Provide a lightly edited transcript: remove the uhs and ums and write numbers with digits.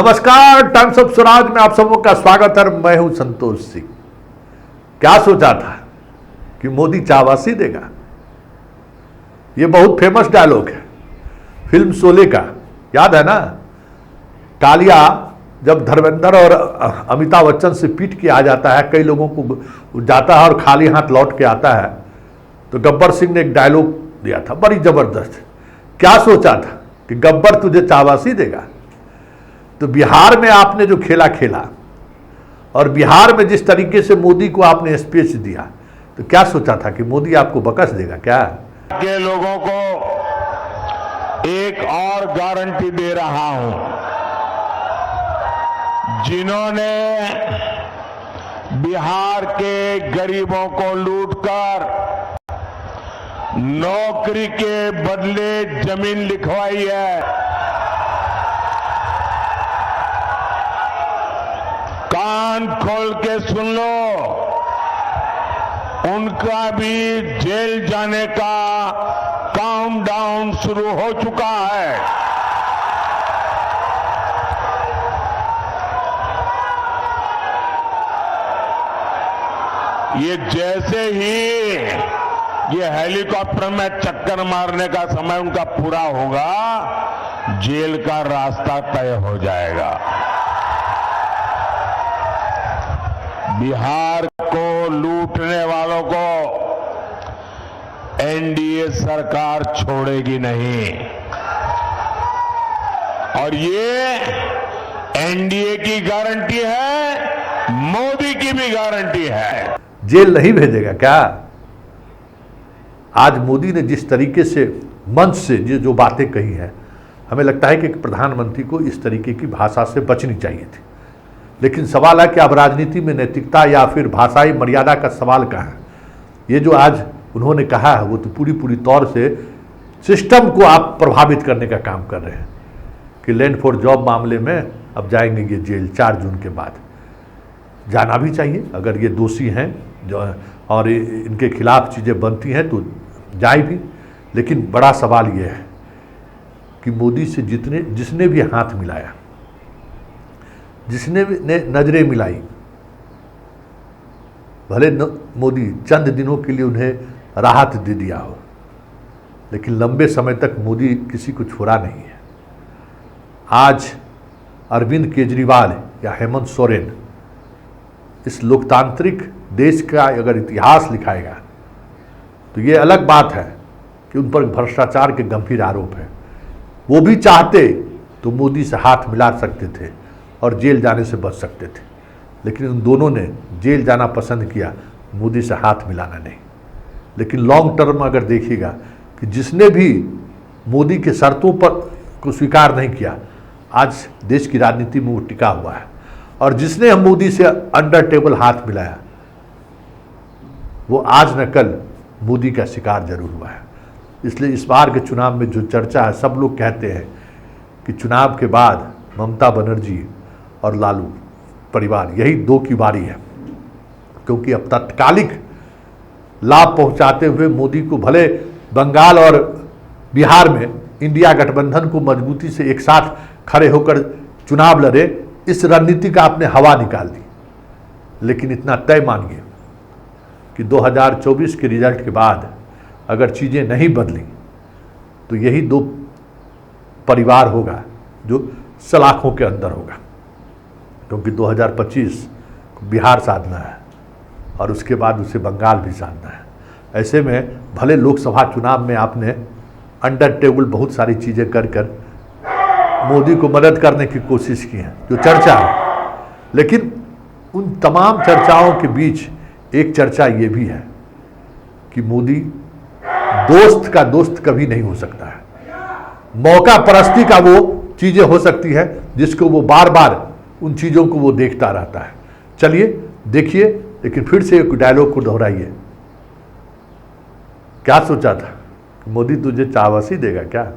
नमस्कार, times of Swaraj में आप सबों का स्वागत है। मैं हूं संतोष सिंह। क्या सोचा था कि मोदी चावासी देगा? यह बहुत फेमस डायलॉग है फिल्म शोले का, याद है ना? कालिया जब धर्मेंद्र और अमिताभ बच्चन से पीट के आ जाता है, कई लोगों को जाता है और खाली हाथ लौट के आता है, तो गब्बर सिंह ने एक डायलॉग दिया था बड़ी जबरदस्त। क्या सोचा था कि गब्बर तुझे चावासी देगा? तो बिहार में आपने जो खेला खेला और बिहार में जिस तरीके से मोदी को आपने स्पीच दिया, तो क्या सोचा था कि मोदी आपको बकस देगा क्या? के लोगों को एक और गारंटी दे रहा हूं, जिन्होंने बिहार के गरीबों को लूटकर नौकरी के बदले जमीन लिखवाई है, कान खोल के सुन लो, उनका भी जेल जाने का काउंटडाउन शुरू हो चुका है। ये जैसे ही ये हेलीकॉप्टर में चक्कर मारने का समय उनका पूरा होगा, जेल का रास्ता तय हो जाएगा। बिहार को लूटने वालों को एनडीए सरकार छोड़ेगी नहीं, और ये एनडीए की गारंटी है, मोदी की भी गारंटी है। जेल नहीं भेजेगा क्या? आज मोदी ने जिस तरीके से मंच से जो बातें कही हैं, हमें लगता है कि प्रधानमंत्री को इस तरीके की भाषा से बचनी चाहिए थी। लेकिन सवाल है कि अब राजनीति में नैतिकता या फिर भाषाई मर्यादा का सवाल कहाँ है? ये जो आज उन्होंने कहा है वो तो पूरी तौर से सिस्टम को आप प्रभावित करने का काम कर रहे हैं कि लैंड फॉर जॉब मामले में अब जाएंगे ये जेल 4 जून के बाद। जाना भी चाहिए, अगर ये दोषी हैं जो और इनके खिलाफ चीज़ें बनती हैं तो जाए भी। लेकिन बड़ा सवाल ये है कि मोदी से जिसने भी हाथ मिलाया, जिसने ने नजरें मिलाई, भले मोदी चंद दिनों के लिए उन्हें राहत दे दिया हो, लेकिन लंबे समय तक मोदी किसी को छोड़ा नहीं है। आज अरविंद केजरीवाल या हेमंत सोरेन इस लोकतांत्रिक देश का अगर इतिहास लिखाएगा तो ये अलग बात है कि उन पर भ्रष्टाचार के गंभीर आरोप हैं। वो भी चाहते तो मोदी से हाथ मिला सकते थे और जेल जाने से बच सकते थे, लेकिन उन दोनों ने जेल जाना पसंद किया, मोदी से हाथ मिलाना नहीं। लेकिन लॉन्ग टर्म अगर देखिएगा कि जिसने भी मोदी के शर्तों पर को स्वीकार नहीं किया, आज देश की राजनीति में वो टिका हुआ है, और जिसने मोदी से अंडर टेबल हाथ मिलाया वो आज न कल मोदी का शिकार जरूर हुआ है। इसलिए इस बार के चुनाव में जो चर्चा है, सब लोग कहते हैं कि चुनाव के बाद ममता बनर्जी और लालू परिवार, यही 2 की बारी है, क्योंकि अब तत्कालिक लाभ पहुंचाते हुए मोदी को, भले बंगाल और बिहार में इंडिया गठबंधन को मजबूती से एक साथ खड़े होकर चुनाव लड़े, इस रणनीति का आपने हवा निकाल दी। लेकिन इतना तय मानिए कि 2024 के रिजल्ट के बाद अगर चीज़ें नहीं बदली तो यही 2 परिवार होगा जो सलाखों के अंदर होगा, क्योंकि 2025 बिहार साधना है और उसके बाद उसे बंगाल भी साधना है। ऐसे में भले लोकसभा चुनाव में आपने अंडर टेबल बहुत सारी चीज़ें कर मोदी को मदद करने की कोशिश की है, जो चर्चा है, लेकिन उन तमाम चर्चाओं के बीच एक चर्चा ये भी है कि मोदी दोस्त का दोस्त कभी नहीं हो सकता है। मौका परस्ती का वो चीज़ें हो सकती है जिसको वो बार बार उन चीज़ों को वो देखता रहता है। चलिए देखिए, लेकिन फिर से एक डायलॉग को दोहराइए। क्या सोचा था? मोदी तुझे चावासी देगा क्या?